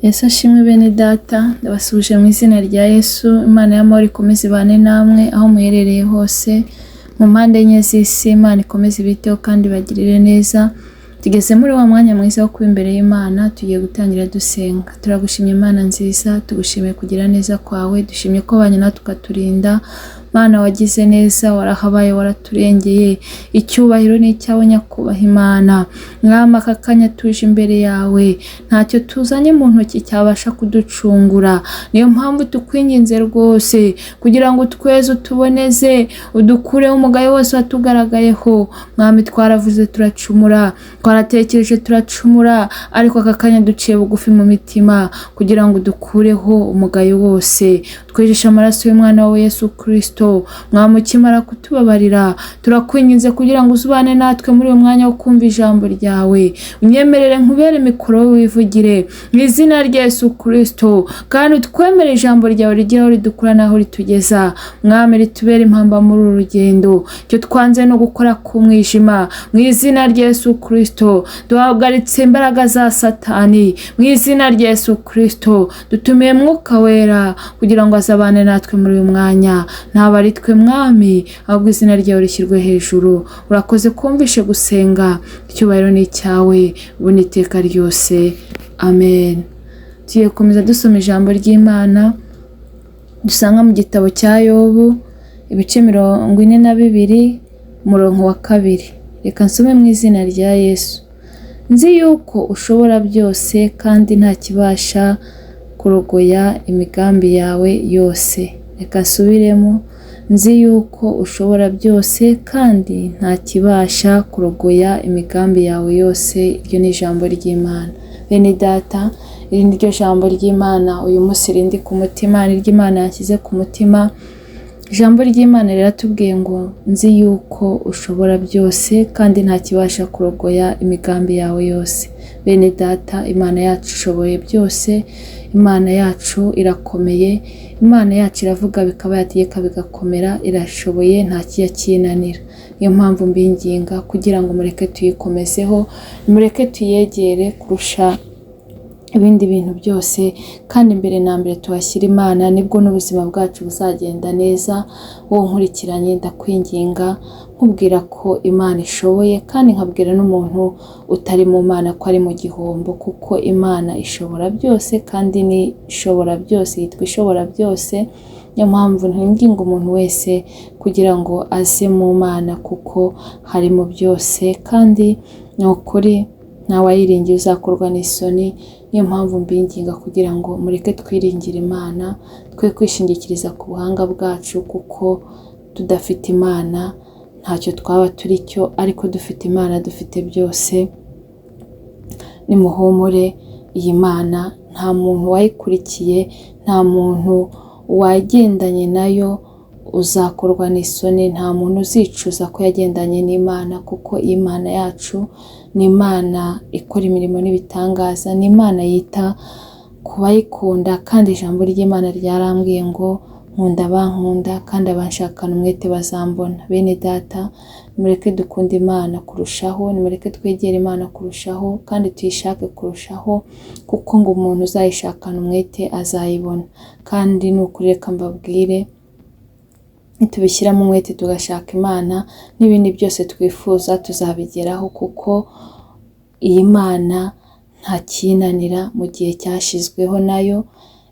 Yesu ashimwe bene data, ndabasubije mu izina rya Yesu. Imana y'amahoro ikomeze ibane namwe aho muherereye hose mu mpande enye z'isi. Imana ikomeze ibiteho kandi bagirire neza. Tugeze muri wa mwanya mwiza wo kuba imbere y'Imana, tugiye gutangira dusenga. Turagushimye Imana nziza, tugushimiye kugira neza kwawe, dushimye ko banye natwe ukaturinda. Mana wagize neza, warahabaye, waraturengeye. Icyubahiro ni icyawe nyakubaha Imana. Mwami, aka kanya tuje imbere yawe, ntacyo tuzanye mu ntoki cyabasha kuducungura. Niyo mpamvu tukwinginze rwose kugira ngo tweze utuboneze, udukureho umugayo wose watugaragayeho. Mwami, twaravuze turacumura, twaratekereje turacumura, ariko aka kanya duciye bugufi mu mitima kugira ngo dukureho umugayo wose. Twejeshe amaraso y'umwana wa Yesu Kristo. Mwami, ukimara kutubabarira, turakwinginze kugira ngo uzubane natwe muri uyu mwanya wo kumva ijambo ryawe. Unyemerere nkubere mikoro wivugire mu izina rya Yesu Kristo, kandi utwemere ijambo ryawe rigira aho ridukura n'aho ritugeza. Mwami, ritubere impamba muri uru rugendo. Icyo twanze no gukora ku mwijima, mu izina rya Yesu Kristo duhagaritse imbaraga za Satani. Mu izina rya Yesu Kristo dutumiye Mwuka Wera kugira ngo azabane natwe muri uyu mwanya. Ntaba ari twe Mwami, ahubwo izina ryawe rishyirwe hejuru. Urakoze kumvishe gusenga, icyubahiro ni icyawe ubu n'iteka ryose. Amen. Tugiye gukomeza dusoma ijambo ry'Imana dusanga mu gitabo cya Yobu, ibice 42 umurongo wa 2. Reka nsome mu izina rya Yesu. Nzi yuko ushobora byose kandi nta kibasha kurogoya imigambi yawe yose. Reka nsubiremo. Nzi yuko ushobora byose kandi nta kibasha kurogoya imigambi yawe yose. Iryo ni ijambo ry'Imana. Bene data, iri ni ryo jambo ry'Imana uyu munsi rindi ku mutima, ni ry'Imana yashyize ku mutima. Ijambo ry'Imana riratubwiye ngo nzi yuko ushobora byose kandi nta kibasha kurogoya imigambi yawe yose. Bene data, Imana yacu ishoboye byose. Imana yacu irakomeye. Imana yacu iravuga bikaba, yategeka bigakomera. Irashoboye, nta kiyakinanira. Niyo mpamvu mbinginga kugira ngo mureke tuyikomezeho, mureke tuyegere kurusha ibindi bintu byose, kandi mbere na mbere tuhashyira Imana, nibwo n'ubuzima bwacu buzagenda neza. Wowe nkurikiranye, ndakwinginga nkubwira ko Imana ishoboye, kandi nkabwira n'umuntu utari mu Mana ko ari mu gihombo, kuko Imana ishobora byose kandi ni ishobora byose, yitwa ishobora byose. Niyo mpamvu ntinginga umuntu wese kugira ngo aze mu Mana, kuko harimo byose kandi ni ukuri ntawayiringiye uzakorwa n'isoni. Niyo mpamvu mbinginga kugira ngo mureke twiringire Imana, twe kwishingikiriza ku buhanga bwacu, kuko tudafite Imana ntacyo twaba turi cyo, ariko dufite Imana dufite byose. Nimuhumure, iyi Mana nta muntu wayikurikiye, nta muntu wagendanye nayo uzakorwa n'isoni, nta muntu uzicuza ko yagendanye n'Imana, kuko Imana yacu ni Imana ikora imirimo n'ibitangaza, ni Imana yita ku bayikunda. Kandi ijambo ry'Imana ryarambwiye ngo nkunda abankunda kandi abanshakana umwete bazambona. Bene data, nimureke dukunda Imana kurushaho, nimureke twegere Imana kurushaho, kandi tuyishake kurushaho, kuko ngo umuntu uzayishakana umwete azayibona. Kandi ni ukuri, reka mbabwire, nitubishyiramo umwete tugashaka Imana, n'ibindi byose twifuza tuzabigeraho, kuko iyi Mana nta kinanira mu gihe cyashyizweho nayo.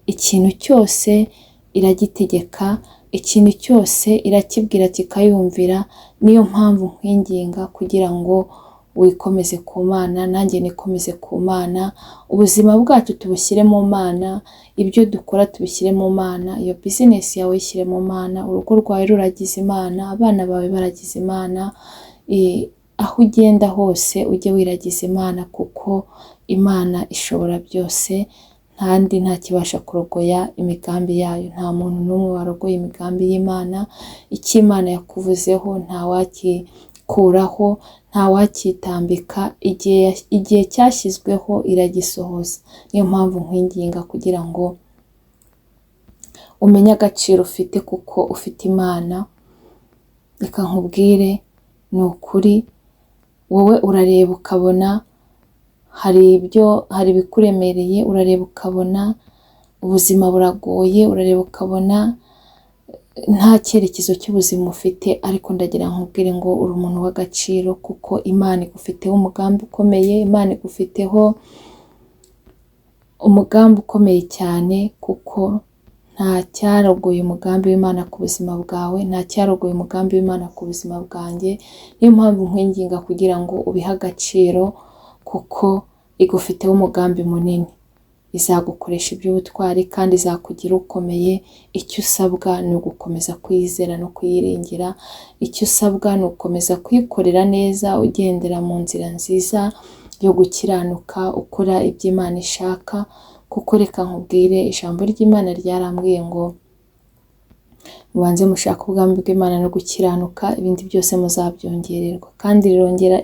Ikintu cyose iragitegeka, ikintu cyose irakibwira kikayumvira. Niyo mpamvu nkwinginga kugira ngo wikomeze ku Mana, nanjye nikomeze ku Mana. Ubuzima bwacu tubushyire mu Mana, ibyo dukora tubishyire mu Mana, iyo business yawe ishyire mu Mana, urugo rwawe ruragize Imana, abana bawe baragize Imana. Aho ugenda hose ujye wiragiza Imana, kuko Imana ishobora byose kandi nta kibasha kurogoya imigambi yayo. Nta muntu n'umwe warogoye imigambi y'Imana. Icyo Imana yakuvuzeho nta wakikuraho, nta wakitambika. Igihe cyashyizweho iragisohoza. Niyo mpamvu nkwinginga kugira ngo umenye agaciro ufite, kuko ufite Imana. Reka nkubwire, ni ukuri, wowe urareba ukabona hari ibikuremereye, urareba ukabona ubuzima buragoye, urareba ukabona nta cyerekezo cy'ubuzima ufite, ariko ndagira nkubwire ngo uri umuntu w'agaciro, kuko Imana igufiteho umugambi ukomeye, Imana igufiteho umugambi ukomeye cyane, kuko nta cyarogoye umugambi w'Imana ku buzima bwawe, nta cyarogoye umugambi w'Imana ku buzima bwanjye. Niyo mpamvu nkwinginga kugira ngo ubihe agaciro, kuko igufiteho umugambi munini. Izagukoresha iby'ubutwari kandi izakugira ukomeye. Icyo usabwa ni ugukomeza kwizera no kuyiringira. Icyo usabwa ni ugukomeza kwikorera neza, ugendera mu nzira nziza yo gukiranuka, ukora ibyo Imana ishaka. Kuko reka nkubwire, ijambo ry'Imana ryarambwiye ngo mubanze mushake ubwami bw'Imana no gukiranuka, ibindi byose muzabyongererwa. Kandi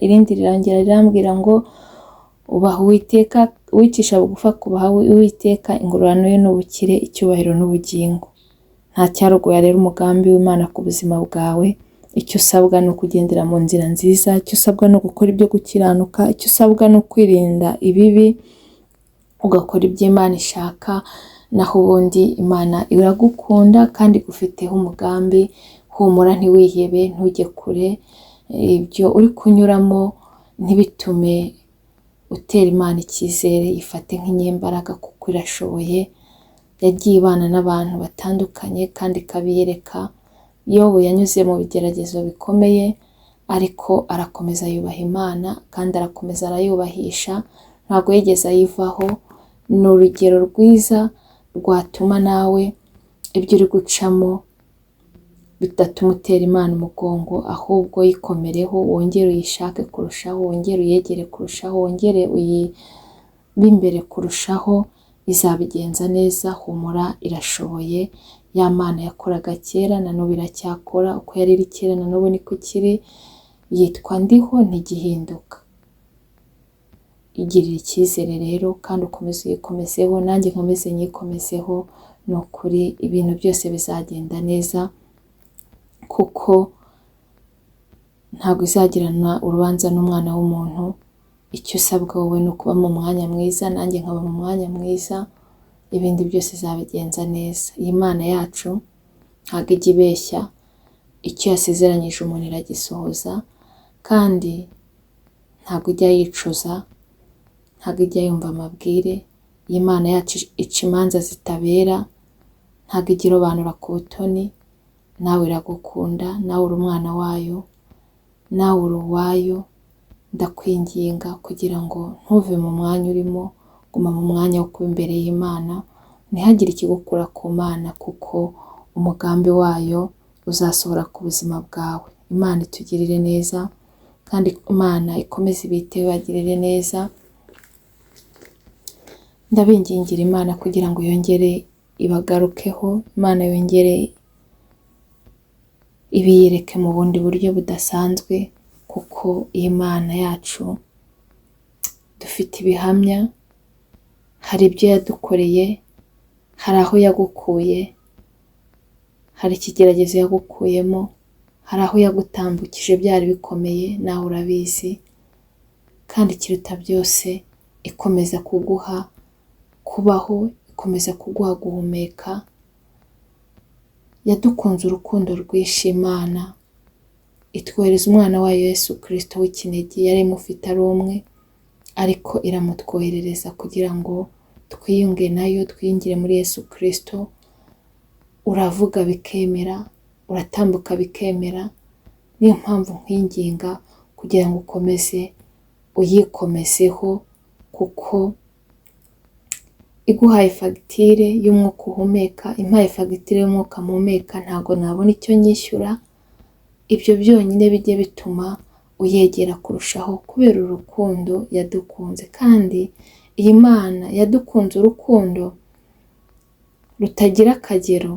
irindi rirongera rirambwira ngo ubaha Uwiteka, wicisha bugufi kubaha Uwiteka, ingororano ye n'ubukire, icyubahiro n'ubugingo. Nta cyarogoya rero umugambi w'Imana ku buzima bwawe. Icyo usabwa ni ukugendera mu nzira nziza, icyo usabwa ni ugukora ibyo gukiranuka, icyo usabwa ni ukwirinda ibibi, ugakora ibyo Imana ishaka. Naho ubundi Imana iragukunda kandi igufiteho umugambi. Humura, ntiwihebe, ntujye kure. Ibyo uri kunyuramo ntibitume utera Imana icyizere. Ifate nk'inyembaraga kuko irashoboye. Yagiye ibana n'abantu batandukanye kandi ikabiyereka. Yobu yanyuze mu bigeragezo bikomeye, ariko arakomeza yubaha Imana kandi arakomeza arayubahisha, ntabwo yigeze ayivaho. Ni urugero rwiza rwatuma nawe ibyo uri gucamo bidatuma utera Imana umugongo, ahubwo yikomereho, wongere uyishake kurushaho, wongere uyegere kurushaho, wongere uyibe imbere kurushaho. Izabigenza neza, humura, irashoboye. Ya Mana yakoraga kera na n'ubu iracyakora, uko yari iri kera na n'ubu niko ikiri. Yitwa Ndiho, ntigihinduka. Igirira icyizere rero kandi ukomeze uyikomezeho, nanjye nkomeze nyikomezeho. Ni ukuri ibintu byose bizagenda neza, kuko ntabwo izagirana urubanza n'umwana w'umuntu. Icyo usabwa wowe ni ukuba mu mwanya mwiza, nanjye nkaba mu mwanya mwiza, ibindi byose izabigenza neza. Iyi Mana yacu ntabwo ijya ibeshya, icyo yasezeranyije umuntu iragisohoza, kandi ntabwo ijya yicuza, ntabwo ijya yumva amabwire. Iyi Mana yacu ica imanza zitabera, ntabwo ijya irobanura ku butoni. Nawe iragukunda, nawe uri umwana wayo, nawe uri uwayo. Ndakwinginga kugira ngo ntuve mu mwanya urimo, guma mu mwanya wo kuba imbere y'Imana. Ntihagire ikigukura ku Mana, kuko umugambi wayo uzasohora ku buzima bwawe. Imana itugirire neza, kandi Imana ikomeze ibiteho, ibagirire neza. Ndabingingira Imana kugira ngo yongere ibagarukeho, Imana yongere ibiyereke mu bundi buryo budasanzwe, kuko iyi Mana yacu dufite ibihamya. Hari ibyo yadukoreye, hari aho yagukuye, hari ikigeragezo yagukuyemo, hari aho yagutambukije byari bikomeye, nawe urabizi. Kandi ikiruta byose, ikomeza kuguha kubaho, ikomeza kuguha guhumeka. Yadukunze urukundo rwinshi Imana, itwohereza umwana wayo Yesu Kristo w'ikinege. Yari imufite ari umwe, ariko iramutwoherereza kugira ngo twiyunge nayo, twiyungire muri Yesu Kristo. Uravuga bikemera, uratambuka bikemera. Niyo mpamvu nkwinginga kugira ngo ukomeze uyikomezeho, kuko iguhaye fagitire y'umwuka uhumeka, impaye fagitire y'umwuka mpumeka, ntabwo nabona icyo nyishyura. Ibyo byonyine bijye bituma uyegera kurushaho, kubera urukundo yadukunze. Kandi iyi Mana yadukunze urukundo rutagira akagero.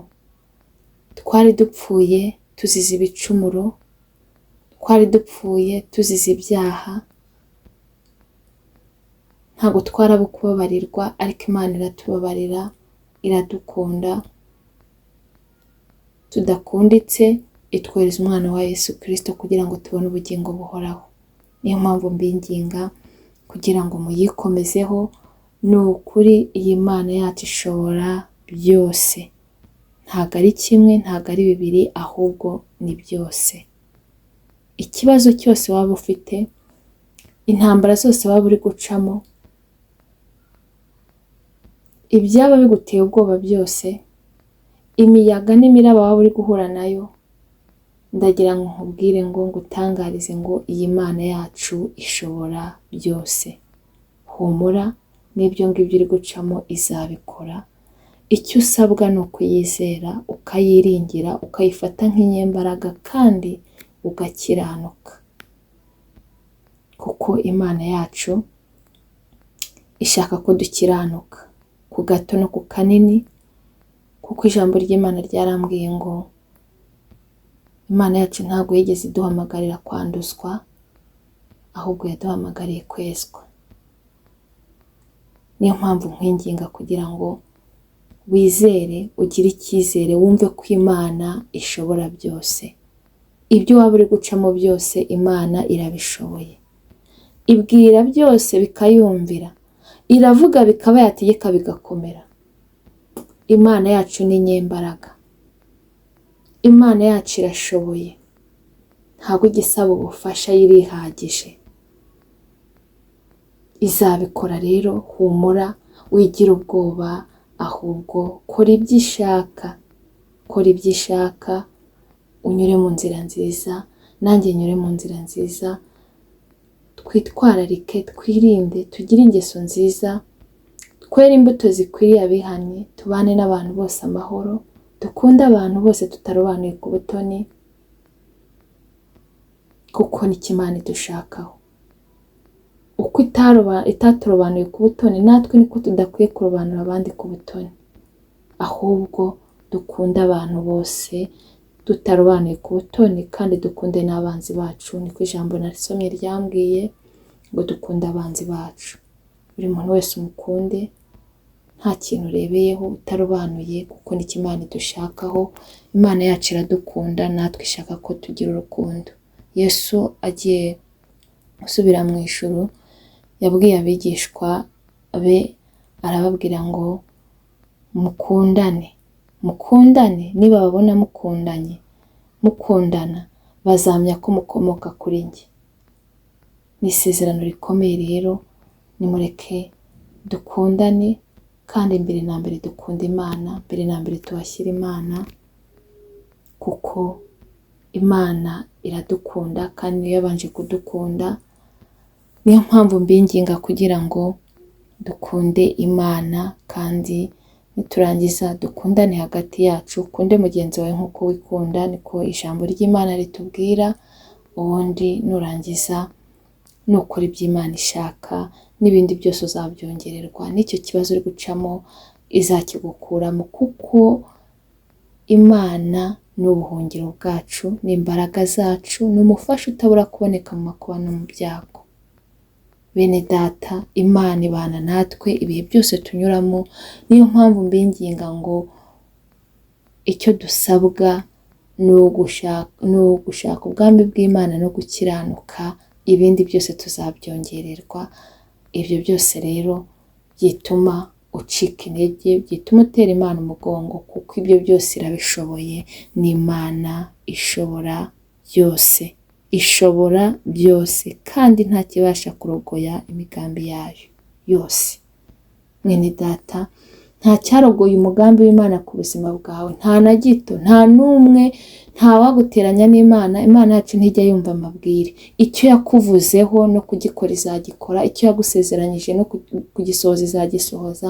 Twari dupfuye tuzize ibicumuro, twari dupfuye tuzize ibyaha, ntabwo twarabu kubabarirwa, ariko Imana iratubabarira, iradukunda. Tudakunditse, itwohereza umwana wa Yesu Kristo kugira ngo tubone ubugingo buhoraho. Niyo mpamvu mbinginga kugira ngo muyikomezeho. Ni ukuri iyi Mana yacu ishobora byose, ntabwo ari kimwe, ntabwo ari bibiri, ahubwo ni byose. Ikibazo cyose waba ufite, intambara zose waba uri gucamo, ibyaba biguteye ubwoba byose, imiyaga n'imiraba waba uri guhura nayo, ndagira ngo nkubwire ngo ngutangarize ngo iyi Mana yacu ishobora byose. Humura, n'ibyo ngibyo uri gucamo izabikora. Icyo usabwa ni ukuyizera, ukayiringira, ukayifata nk'inyembaraga kandi ugakiranuka, kuko Imana yacu ishaka ko dukiranuka ku gato no ku kanini, kuko ijambo ry'Imana ryarambwiye ngo Imana yacu ntabwo yigeze iduhamagarira kwanduzwa, ahubwo yaduhamagariye kwezwa. Niyo mpamvu nkwinginga kugira ngo wizere, ugire icyizere, wumve ko Imana ishobora byose. Ibyo waba uri gucamo byose Imana irabishoboye. Ibwira byose bikayumvira, iravuga bikaba, yategeka bigakomera. Imana yacu ni nyembaraga, Imana yacu irashoboye, ntabwo igisaba ubufasha yirihagije. Izabikora rero, humura, wigira ubwoba, ahubwo kora ibyo ishaka, kora ibyo ishaka, unyure mu nzira nziza, nanjye nyure mu nzira nziza. Twitwararike, twirinde, tugire ingeso nziza, twere imbuto zikwiriye abihannye, tubane n'abantu bose amahoro, dukunde abantu bose tutarobanuye ku butoni, kuko ni Imana idushakaho. Uko itaturobanuye ku butoni, natwe niko tudakwiye kurobanura abandi ku butoni, ahubwo dukunde abantu bose tutarobanuye ku butoni, kandi dukunde n'abanzi bacu. Niko ijambo narisomye ryambwiye ngo dukunde abanzi bacu. Buri muntu wese umukunde, nta kintu urebeyeho, utarobanuye, kuko ni Imana idushakaho. Imana yacu iradukunda, natwe ishaka ko tugira urukundo. Yesu agiye gusubira mu ijuru, yabwiye abigishwa be, arababwira ngo mukundane, mukundane. Niba babona mukundanye, mukundana, bazamya ko mukomoka kuri njye. Ni isezerano rikomeye rero, nimureke dukundane, kandi mbere na mbere dukunda Imana, mbere na mbere tubashyira Imana, kuko Imana iradukunda kandi niyo yabanje kudukunda. Niyo mpamvu mbinginga kugira ngo dukunde Imana, kandi niturangiza dukundane hagati yacu, ukunde mugenzi wawe nk'uko wikunda, niko ijambo ry'Imana ritubwira. Ubundi nurangiza nukora ibyo Imana ishaka, n'ibindi byose uzabyongererwa. N'icyo kibazo uri gucamo izakigukuramo, kuko Imana ni ubuhungiro bwacu, ni imbaraga zacu, ni umufasha utabura kuboneka mu makuba no mu byago. Bene data, Imana ibana natwe ibihe byose tunyuramo. Niyo mpamvu mbinginga ngo icyo dusabwa ni ugushaka ubwami bw'Imana no gukiranuka, ibindi byose tuzabyongererwa. Ibyo byose rero byituma ucika intege, byituma utera Imana umugongo, kuko ibyo byose irabishoboye. Ni Imana ishobora byose, ishobora byose, kandi nta kibasha kurogoya imigambi yayo yose. Mwene data, nta cyarogoye umugambi w'Imana ku buzima bwawe, nta na gito, nta n'umwe, nta waguteranya n'Imana. Imana yacu ntijya yumva amabwire. Icyo yakuvuzeho no kugikora izagikora, icyo yagusezeranyije no kugisohoza izagisohoza.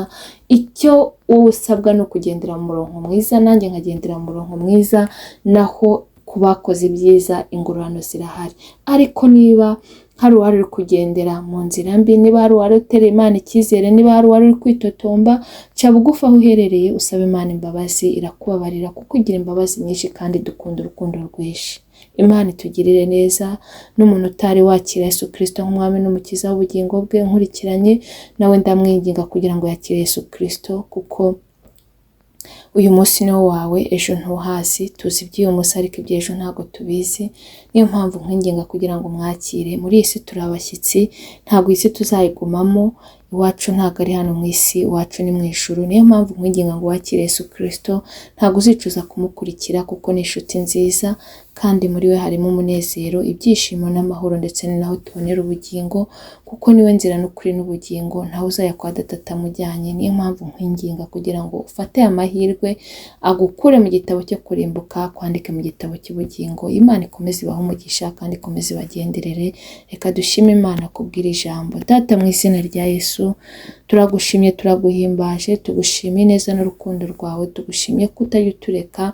Icyo wowe usabwa no kugendera mu murongo mwiza, nanjye nkagendera mu murongo mwiza, naho ku bakoze ibyiza ingororano zirahari. Ariko niba hari uwari uri kugendera mu nzira mbi, niba hari uwari utereye Imana icyizere, niba hari uwari uri kwitotomba, ca bugufi aho uherereye usaba Imana imbabazi, irakubabarira, kuko igira imbabazi nyinshi kandi dukunda urukundo rwinshi. Imana itugirire neza. N'umuntu utari wakira Yesu Kristo nk'umwami n'umukiza w'ubugingo bwe, nkurikiranye nawe ndamwinginga kugira ngo yakire Yesu Kristo, kuko uyu munsi ni wawe, ejo ntuhazi, tuzi iby'uyu munsi ariko iby'ejo ntabwo tubizi. Niyo mpamvu nkwinginga kugira ngo mwakire. Muri iyi si turi abashyitsi, ntabwo iyi si tuzayigumamo, iwacu ntabwo ari hano mu isi, iwacu ni mu ijuru. Niyo mpamvu nkwinginga ngo wakire Yesu Kristo, ntabwo uzicuza kumukurikira kuko ni inshuti nziza, kandi muri we harimo umunezero, ibyishimo n'amahoro, ndetse ni naho tubonera ubugingo, kuko niwe nzira n'ukuri n'ubugingo, ntawe uzajya kwa Data atamujyanye. Niyo mpamvu nkwinginga kugira ngo ufate amahirwe agukure mu gitabo cyo kurimbuka, kwandike mu gitabo cy'ubugingo. Imana ikomeze ibahe umugisha kandi ikomeze ibagenderere. Reka dushime Imana kubwira ijambo. Data, mu izina rya Yesu turagushimye, turaguhimbaje, tugushimiye neza n'urukundo rwawe, tugushimye ko utajya utureka,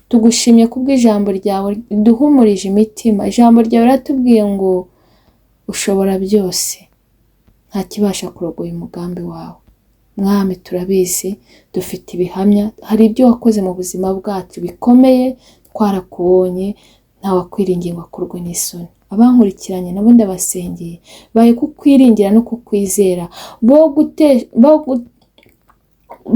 tugushimye kubw'ijambo ryawe duhumurije imitima. Ijambo ryawe ratubwiye ngo ushobora byose, nta kibasha kurogoya umugambi wawe. Mwami, turabizi, dufite ibihamya, hari ibyo wakoze mu buzima bwacu bikomeye, twarakubonye, nta wakwiringiye ngo akurwe n'isoni. Abankurikiranye nabo ndabasengeye, baye kukwiringira no kukwizera,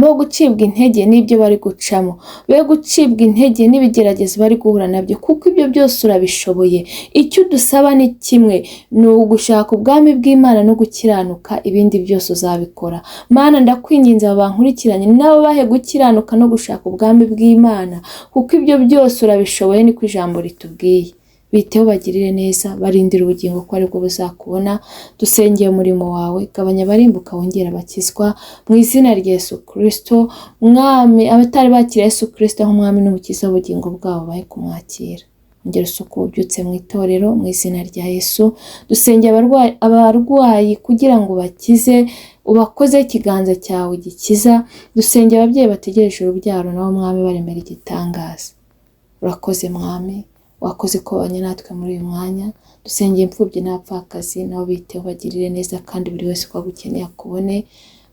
bo gucibwa intege n'ibyo bari gucamo, be gucibwa intege n'ibigeragezo bari guhura nabyo, kuko ibyo byose urabishoboye. Icyo udusaba ni kimwe, ni ugushaka ubwami bw'Imana no gukiranuka, ibindi byose uzabikora. Mana, ndakwinginze aba bankurikiranye nabo bahe gukiranuka no gushaka ubwami bw'Imana, kuko ibyo byose urabishoboye, niko ijambo ritubwiye. Biteho, bagirire neza, barindira ubugingo ko aribwo buzakubona. Dusengeye umurimo wawe, gabanya abarimbuka wongera abakizwa, mu izina rya Yesu Kristo. Mwami, abatari bakira Yesu Kristo nk'umwami n'umukiza w'ubugingo bwabo bahe kumwakira. Ongera usuku ubyutse mu itorero, mu izina rya Yesu. Dusengeye abarwayi kugira ngo bakize, ubakoze ikiganza cyawe gikiza. Dusengeye ababyeyi bategereje urubyaro, nabo Mwami baremera igitangaza. Urakoze Mwami, wakoze ko wabanye natwe muri uyu mwanya. Dusengeye imfubyi n'abapfakazi, nabo biteho, bagirire neza, kandi buri wese ko agukeneye akubone.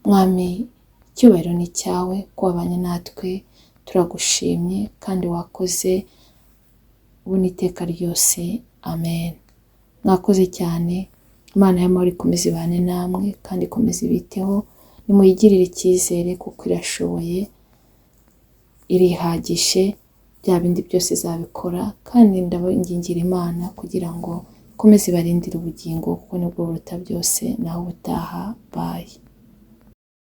Mwami, icyubahiro ni cyawe, ko wabanye natwe, turagushimye kandi wakoze, ubu n'iteka ryose. Amen. Mwakoze cyane. Imana y'amahoro ikomeze ibane namwe kandi ikomeze ibiteho. Nimuyigirire icyizere kuko irashoboye, irihagije, bya bindi byose izabikora. Kandi ndabingingira Imana kugira ngo ikomeze ibarindire ubugingo, kuko nibwo buruta byose. Naho ubutaha. Bye.